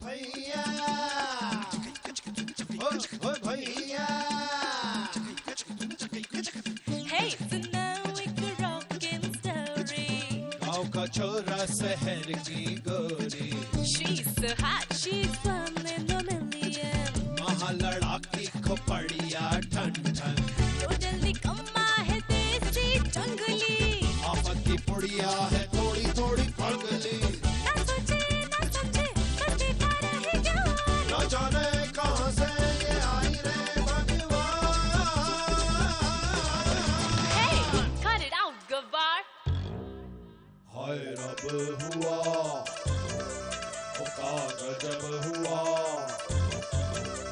भैया, ओ भैया। Hey, so now it's a rockin' story. गाँव का छोरा शहर की गोरी, She's so hot, she's one in a million. वहाँ लड़ाकी खोपड़िया ठन ठन, तो जल्दी कम्मा है देसी जंगली, आफत की पुड़िया है थोड़ी थोड़ी पगली। ना सोचे ना समझे बस देखा रहे जवान। न जाने कहाँ से ये आई रे भगवान। Hey, cut it out, गवार। हाय रब हुआ, ओ का गजब हुआ,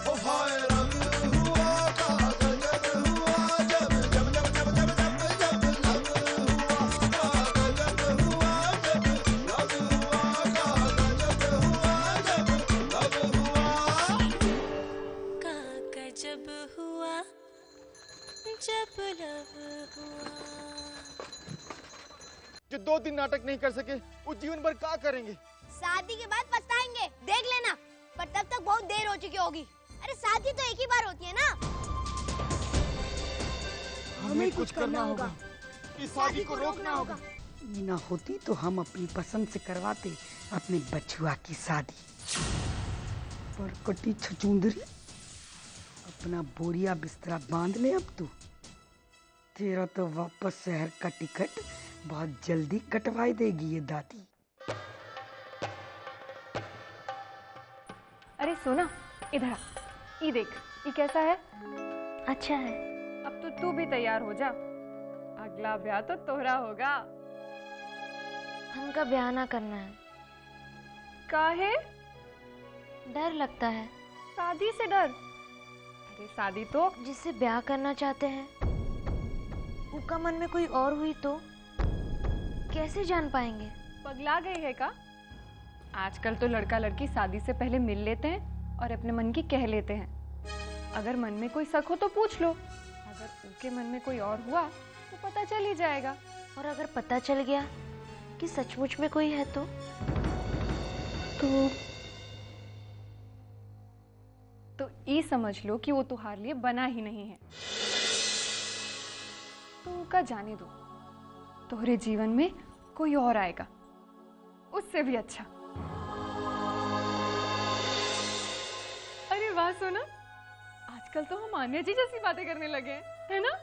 ओ हाय रब हुआ, का गजब हुआ, जब जब जब जब जब जब जब लब हुआ, का गजब हुआ, जब लब हुआ, का गजब हुआ, जब लब हुआ। का गजब हुआ जब लब हुआ। जो 2 दिन नाटक नहीं कर सके वो जीवन भर क्या करेंगे? शादी के बाद पछताएंगे, देख लेना। पर तब तक बहुत देर हो चुकी होगी। अरे शादी तो एक ही बार होती है ना। हमें कुछ करना होगा, इस शादी को रोकना होगा। मीना होती तो हम अपनी पसंद से करवाते अपने बछुआ की शादी। पर कटी छचूंदरी, अपना बोरिया बिस्तरा बांध ले अब तू। तेरा तो वापस शहर का टिकट बहुत जल्दी कटवाई देगी ये दादी। अरे सोना, इधर आ। ये देख, ये कैसा है? अच्छा है। अब तो तू भी तैयार हो जा, अगला ब्याह तो तोहरा होगा। हमका ब्याह ना करना है। काहे? डर लगता है। शादी से डर? अरे शादी तो जिससे ब्याह करना चाहते हैं उसका मन में कोई और हुई तो कैसे जान पाएंगे? पगला गई है का? आजकल तो लड़का लड़की शादी से पहले मिल लेते हैं और अपने मन की कह लेते हैं। अगर मन में कोई शक हो तो पूछ लो, अगर उनके मन में कोई और हुआ तो पता चल ही जाएगा। और अगर पता चल गया कि सचमुच में कोई है तो ये समझ लो कि वो तुम्हारे लिए बना ही नहीं है। तो का जाने दो, तुम्हारे जीवन में कोई और आएगा, उससे भी अच्छा। अरे वाह सोना, आजकल तो हम आन्या जी जैसी बातें करने लगे हैं, है ना?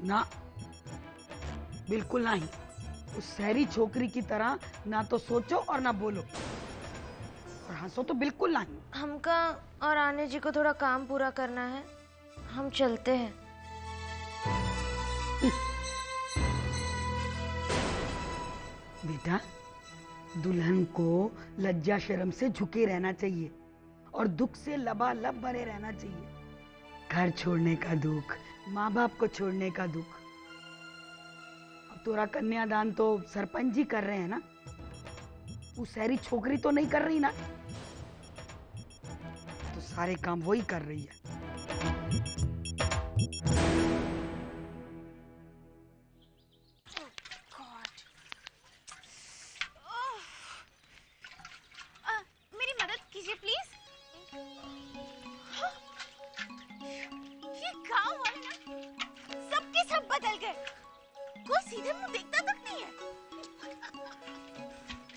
ना, बिल्कुल नहीं। उस शहरी छोकरी की तरह ना तो सोचो और ना बोलो और हंसो तो बिल्कुल नहीं। हमका और आने जी को थोड़ा काम पूरा करना है, हम चलते हैं। बेटा, दुल्हन को लज्जा शर्म से झुके रहना चाहिए और दुख से लबालब बने रहना चाहिए। घर छोड़ने का दुख, माँ बाप को छोड़ने का दुख। अब तोरा कन्यादान तो सरपंच जी कर रहे हैं ना, वो शहरी छोकरी तो नहीं कर रही ना, तो सारे काम वही कर रही है। मेरी मदद कीजिए प्लीज। ये गाँव वाले ना सबके सब बदल गए, कोई सीधे मुंह देखता तक नहीं है।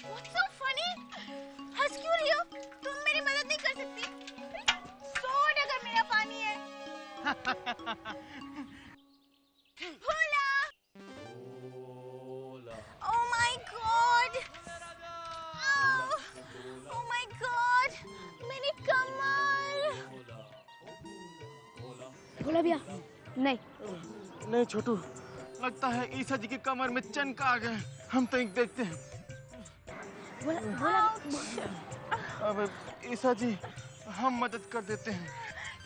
What's so funny? हंस क्यों रही हो? तुम मेरी मदद नहीं कर सकती। 100 अगर मेरा पानी है। भोला! Oh my God! Oh my God! मेरी कमर! भोला भैया, नहीं छोटू, लगता है ईसा जी की कमर में चनका आ गए। हम तो एक देखते हैं। अब ईसा जी, हम मदद कर देते हैं।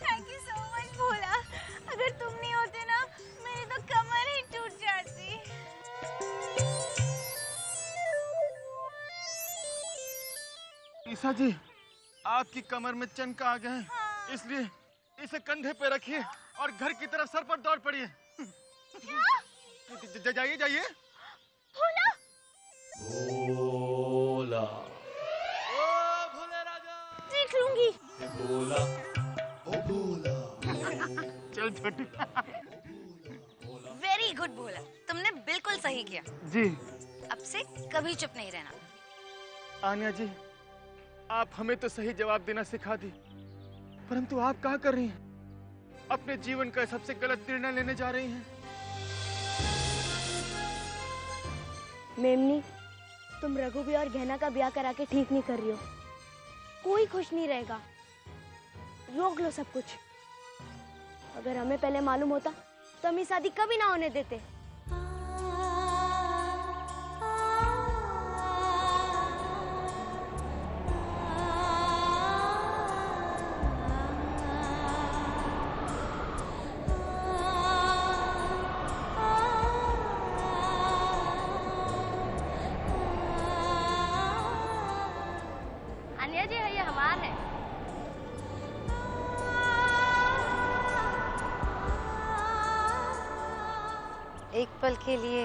थैंक यू सो मच भोला। अगर तुम नहीं होते ना, मेरी तो कमर ही टूट जाती। ईसा जी, आपकी कमर में चनका आ गए हैं, इसलिए इसे कंधे पे रखिए और घर की तरफ सर पर दौड़ पड़िए। जाइए जाइए। भोला, भोला ओ भोले राजा। देख लूंगी। भोला ओ भोला। चल छोटू। वेरी गुड भोला, तुमने बिल्कुल सही किया। जी। अब से कभी चुप नहीं रहना। आन्या जी, आप हमें तो सही जवाब देना सिखा दी, परंतु आप क्या कर रही हैं? अपने जीवन का सबसे गलत निर्णय लेने जा रही हैं। मेमनी, तुम रघुवी और गहना का ब्याह करा के ठीक नहीं कर रही हो। कोई खुश नहीं रहेगा। रोक लो सब कुछ। अगर हमें पहले मालूम होता तो हम ये शादी कभी ना होने देते। अनिया जी, ये हमार है। एक पल के लिए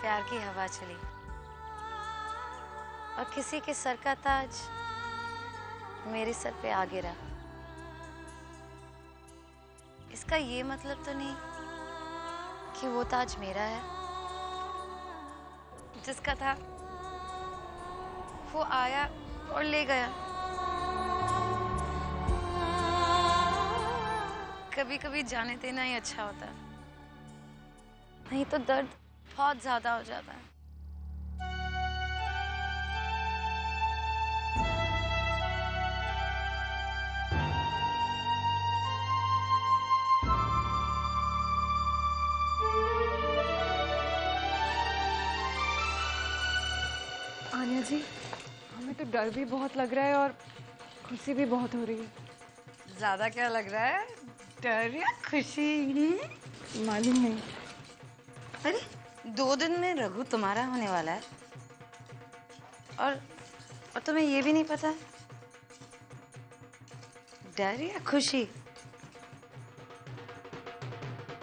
प्यार की हवा चली और किसी के सर का ताज मेरे सर पे आ गिरा। इसका ये मतलब तो नहीं कि वो ताज मेरा है। जिसका था वो आया और ले गया। कभी कभी जाने देना ही अच्छा होता है, नहीं तो दर्द बहुत ज्यादा हो जाता है। आन्या जी, हमें तो डर भी बहुत लग रहा है और खुशी भी बहुत हो रही है। ज्यादा क्या लग रहा है, डर या खुशी? मालूम नहीं। अरे 2 दिन में रघु तुम्हारा होने वाला है और तुम्हें ये भी नहीं पता है, डर या खुशी?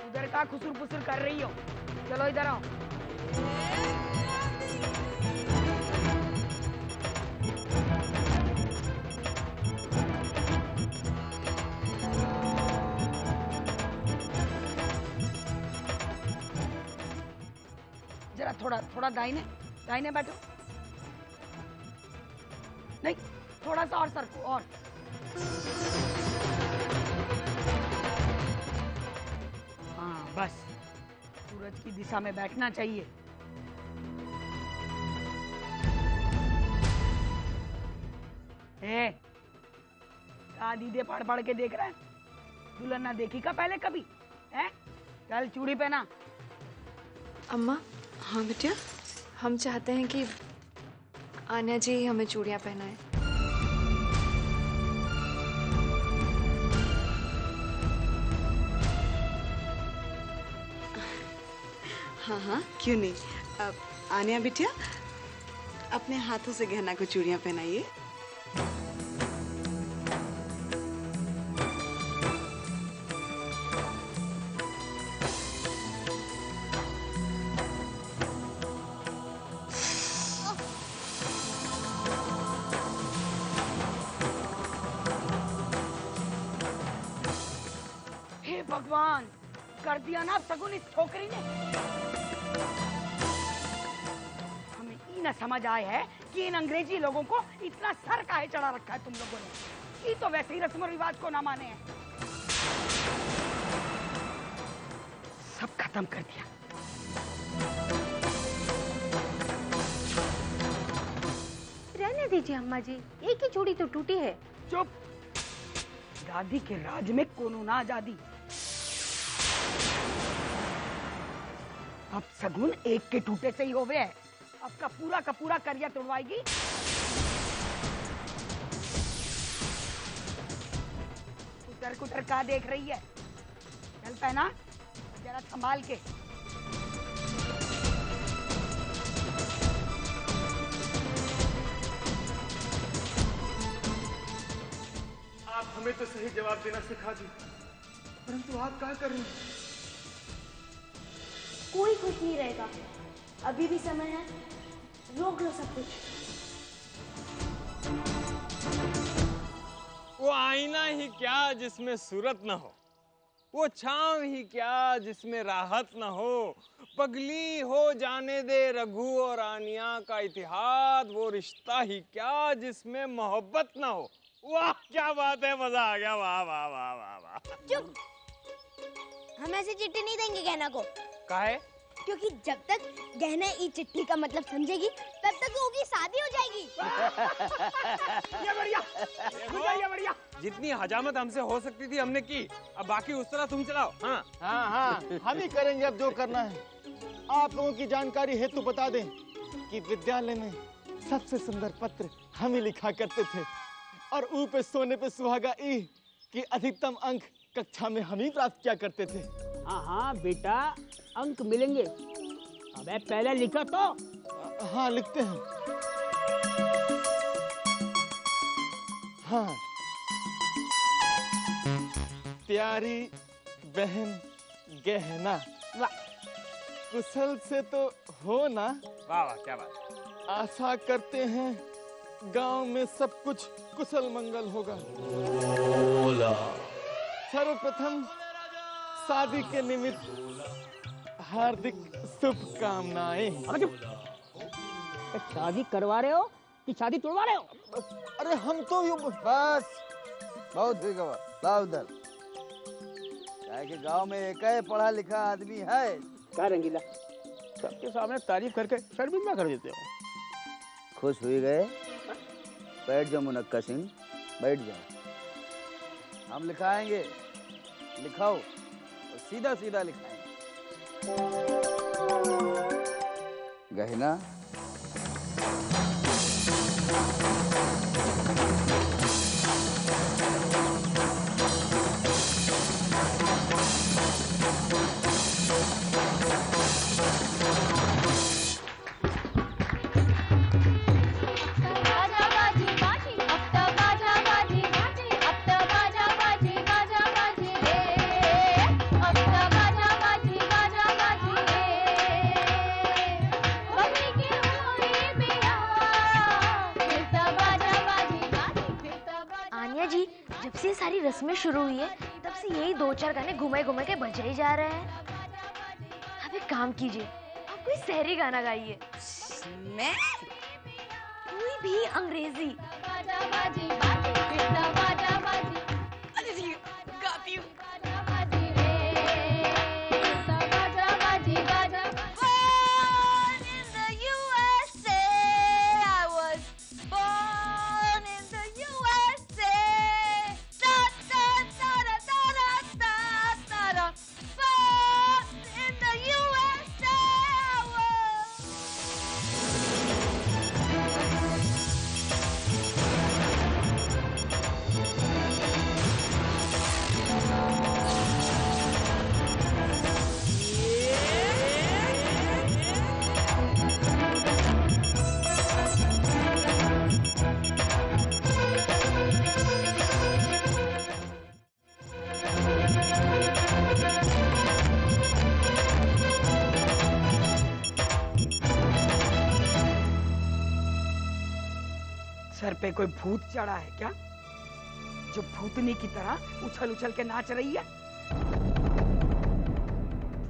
उधर का खुसुर फुसुर कर रही हो? चलो इधर आओ। जरा थोड़ा दाहिने बैठो। नहीं, थोड़ा सा और सरको और। हाँ बस, सूरज की दिशा में बैठना चाहिए। दीदे पढ़ के देख रहा है। दुल्हन ना देखी का पहले कभी है? चल चूड़ी पहना। अम्मा। हाँ बिटिया, हम चाहते हैं कि आन्या जी हमें चूड़ियाँ पहनाएं। हाँ हाँ, क्यों नहीं। अब आन्या बिटिया, अपने हाथों से गहना को चूड़ियाँ पहनाइए। भगवान, कर दिया ना सगुन इस छोकरी ने। हमें ये ना समझ आया है कि इन अंग्रेजी लोगों को इतना सर काहे चढ़ा रखा है तुम लोगों ने। ये तो वैसे ही रस्म रिवाज को ना माने हैं। सब खत्म कर दिया। रहने दीजिए अम्मा जी, एक ही चूड़ी तो टूटी है। चुप। दादी के राज में कोनो ना आजादी। अब सगुन एक के टूटे से ही होवे है। अब का पूरा करिया तोड़वाएगी। कुतर का देख रही है? चल पहना, जरा संभाल के। हमें तो सही जवाब देना सिखा दी, परंतु आप क्या कर रही हैं? कोई खुश नहीं रहेगा। अभी भी समय है, रोक लो सब कुछ। वो आईना ही क्या जिसमें सूरत न हो, वो छांव ही क्या जिसमें राहत न हो। पगली हो जाने दे रघु और आनिया का इतिहाद, वो रिश्ता ही क्या जिसमें मोहब्बत न हो। वाह क्या बात है, मजा आ गया। वाह वाह वाह वाह वाह। चुप, हम ऐसे चिट्ठी नहीं देंगे गहना को। काहे? क्योंकि जब तक गहना ई चिट्ठी का मतलब समझेगी तब तक होगी शादी हो जाएगी। ये बढ़िया, ये बढ़िया। जितनी हजामत हमसे हो सकती थी हमने की, अब बाकी उस तरह तुम चलाओ। हाँ हाँ हाँ, हम ही करेंगे अब जो करना है। आप लोगों की जानकारी हेतु बता दें कि विद्यालय में सबसे सुंदर पत्र हम ही लिखा करते थे और ऊ पे सोने पे सुहागा ई कि अधिकतम अंक कक्षा में हम ही प्राप्त किया करते थे। हाँ हाँ बेटा, अंक मिलेंगे। अबे पहले लिखो तो। हाँ लिखते हैं। हाँ, प्यारी बहन गहना, कुशल से तो हो ना? वाह वाह क्या बात। आशा करते हैं गांव में सब कुछ कुशल मंगल होगा। सर्वप्रथम शादी के निमित्त हार्दिक शुभकामनाएं। शादी करवा रहे हो कि शादी तोड़वा रहे हो? अरे हम तो बस बहुत हुई गवा, लाओ उधर। क्या कि गांव में एक ही पढ़ा लिखा आदमी है। क्या रंगीला, सबके सामने तारीफ करके शर्मिंदा कर देते हो। खुश हुई गए? बैठ जाओ मुनक्का सिंह, बैठ जाओ। हम लिखाएंगे, लिखाओ और सीधा सीधा लिखाएंगे। गहना सारी रस्में शुरू हुई है तब से यही दो चार गाने घुमाए घुमाए के बज ही जा रहे हैं। अब एक काम कीजिए, आप कोई सहरी गाना गाइए। मैं? कोई भी अंग्रेजी। गाती हूँ। सर पे कोई भूत चढ़ा है क्या, जो भूतनी की तरह उछल उछल के नाच रही है?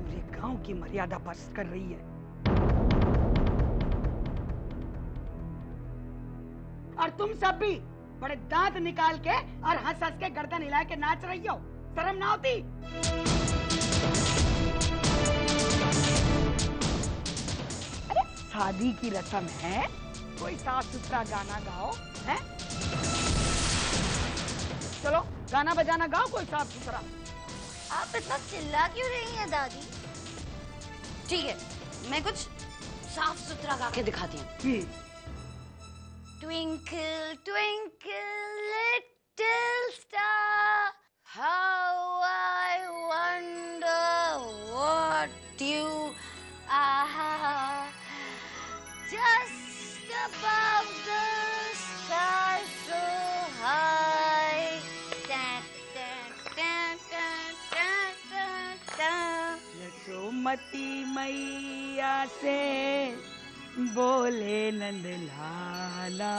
पूरे गांव की मर्यादा भ्रष्ट कर रही है। और तुम सब भी बड़े दांत निकाल के और हंस हंस के गर्दन हिला के नाच रही हो, शर्म ना होती? अरे शादी की रस्म है, कोई साफ सुथरा गाना गाओ है? चलो गाना बजाना गाओ कोई साफ सुथरा। आप इतना चिल्ला क्यों रही हैं दादी? ठीक है, मैं कुछ साफ सुथरा गा के दिखाती हूँ। Twinkle, twinkle, little star, how I wonder what you are. Just above the sky so high, Yashomati मैया से बोले नंद लाला,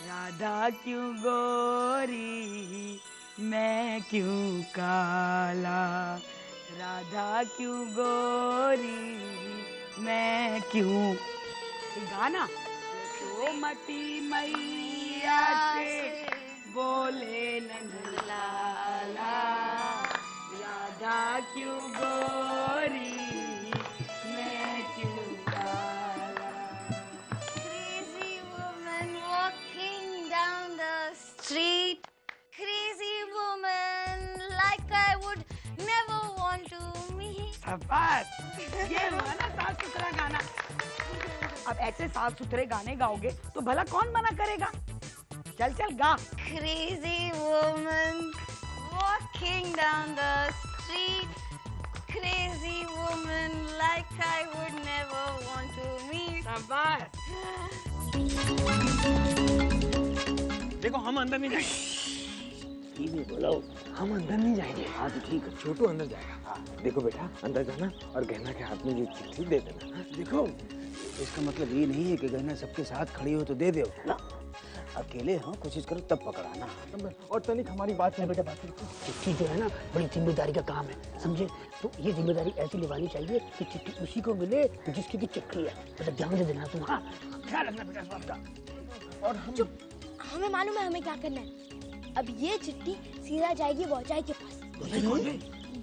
राधा क्यों गोरी मैं क्यों काला, राधा क्यों गोरी मैं क्यों। गाना यशोमती मैया से बोले नंद लाला, राधा क्यों गोरी मैं क्यों काला। Crazy woman walking down the street. Crazy woman like I would never want to meet. शाबाश, ये हुआ ना साफ सुथरा गाना। अब ऐसे साफ सुथरे गाने गाओगे तो भला कौन मना करेगा। चल चल गा। Crazy woman walking down the street. Crazy woman like I would never want to meet. शाबाश। देखो हम अंदर नहीं जाएंगे। बोलो हम अंदर नहीं जाएंगे। हाँ तो ठीक है, छोटू अंदर जाएगा। हाँ देखो बेटा, अंदर जाना और गहना के हाथ में जो चिट्ठी दे देना। देखो इसका मतलब ये नहीं है कि गहना सबके साथ खड़ी हो तो दे दो ना, अकेले हाँ कोशिश करो तब पकड़ाना। और तनिक हमारी बात है बेटा, बात चिट्ठी जो है ना बड़ी जिम्मेदारी का काम है, समझे। तो ये जिम्मेदारी ऐसी निभानी चाहिए कि चिट्ठी उसी को मिले जिसकी की चिट्ठी है। मतलब ध्यान से देना तुम। हाँ ख्याल रखना बेटा बात का। और हम चुप, हमें मालूम है हमें क्या करना है। अब ये चिट्ठी सीधा जाएगी बौचाई के पास।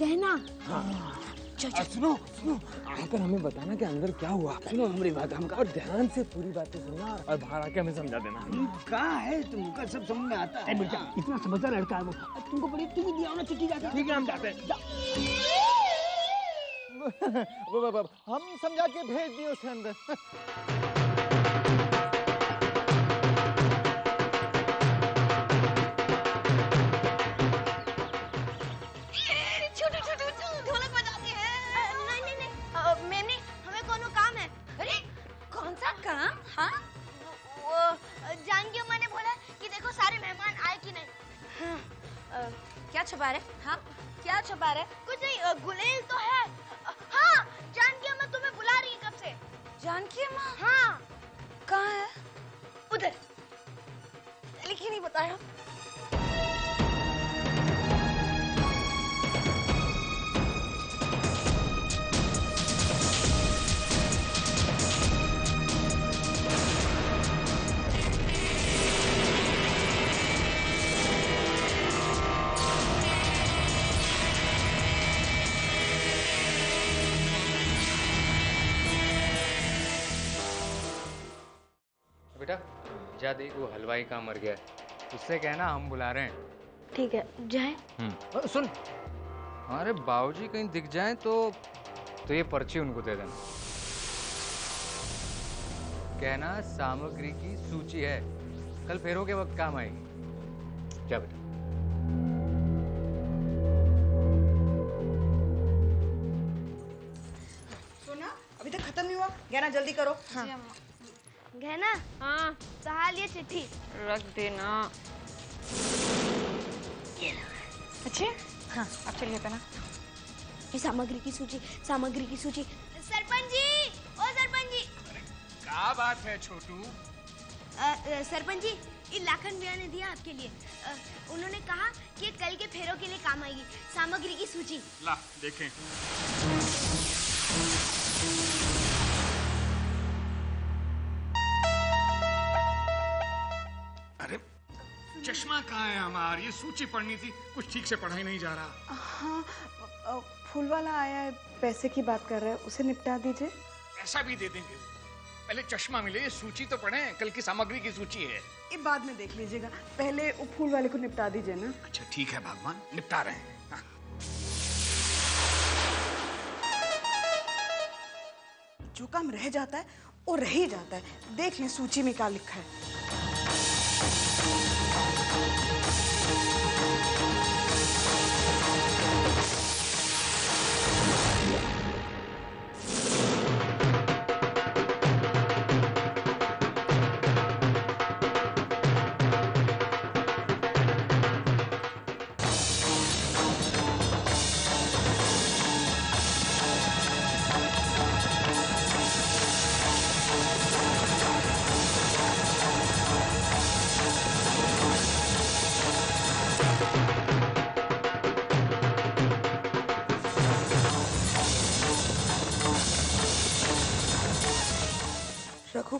गहना सुनो सुनो, आकर हमें बताना कि अंदर क्या हुआ। सुनो हमारी बात, हम और ध्यान से पूरी बातें सुनना और बाहर आके हमें समझा देना। कहाँ है तुमको सब समझ में आता है। बेटा इतना समझदार लड़का है वो, तुमको बड़ी तुम ही दिया ना चिट्ठी जाके। ठीक है हम जाते हैं। हम समझा के भेज दिए उसे अंदर। ढोलक बजाते हैं। नहीं नहीं नहीं, मैंने हमें कोनो काम है। अरे कौन सा काम? हाँ वो जानकी अम्मा ने बोला कि देखो सारे मेहमान आए कि नहीं। हाँ, क्या छुपा रहे? हाँ क्या छुपा रहे? कुछ नहीं, गुलेल तो है। हाँ जानकी अम्मा तुम्हें बुला रही है कब से। जानकी अम्मा? हाँ कहाँ है? उधर। लेकिन नहीं बताया। बेटा जा देख, वो हलवाई कहाँ मर गया है, उससे कहना हम बुला रहे हैं। ठीक है जाए। सुन, हमारे बाबूजी कहीं दिख जाएं तो ये पर्ची उनको दे देना। कहना सामग्री की सूची है, कल फेरों के वक्त काम आएगी। जा बेटा। सोना अभी तक खत्म नहीं हुआ, गहना जल्दी करो। हाँ गहना। हाँ सहाल ये चिट्ठी रख देना। अच्छे हाँ अब चलिए ना। ये सामग्री की सूची, सामग्री की सूची। सरपंच जी, ओ सरपंच जी। क्या बात है छोटू? सरपंच जी, ये लाखन भैया ने दिया आपके लिए। उन्होंने कहा कि कल के फेरों के लिए काम आएगी, सामग्री की सूची। ला देखें। अरे चश्मा कहाँ है हमार? ये सूची पढ़नी थी, कुछ ठीक से पढ़ा ही नहीं जा रहा। हाँ फूल वाला आया है, पैसे की बात कर रहा है, उसे निपटा दीजिए। पैसा भी दे देंगे, पहले चश्मा मिले, ये सूची तो पढ़ें, कल की सामग्री की सूची है। ये बाद में देख लीजिएगा, पहले वो फूल वाले को निपटा दीजिए ना। अच्छा ठीक है भगवान, निपटा रहे हैं। हाँ। जो काम रह जाता है वो रह ही जाता है। देख लें सूची में क्या लिखा है।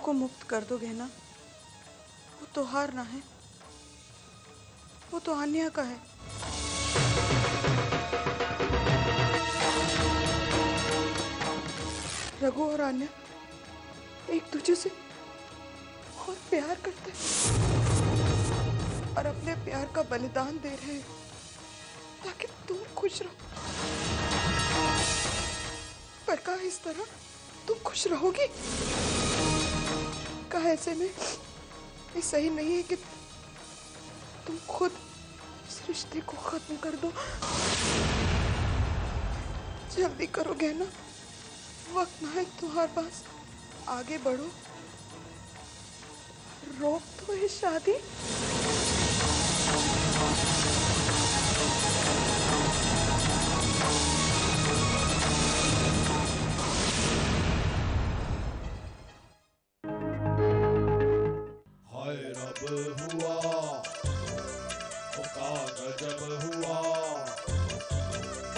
को मुक्त कर दो गहना। वो तो हार ना है, वो तो आन्या का है। रघु और आन्या एक दूसरे से बहुत प्यार करते हैं और अपने प्यार का बलिदान दे रहे हैं ताकि तुम खुश रहो। पर कहा इस तरह तुम खुश रहोगी? कहा ऐसे में ये सही नहीं है कि तुम खुद इस रिश्ते को खत्म कर दो। जल्दी करो गहना, वक्त ना है तुम्हारे पास। आगे बढ़ो, रोक दो ये शादी। हाय रब हुआ, ओ का गजब हुआ,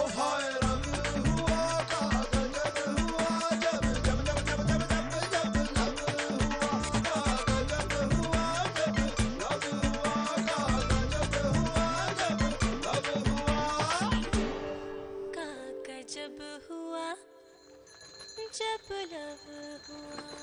ओ हाय रब हुआ, का गजब हुआ, जब जब जब जब जब जब जब लब हुआ, का गजब हुआ, जब लब हुआ, का गजब हुआ, जब लब हुआ, का गजब हुआ जब लब हुआ।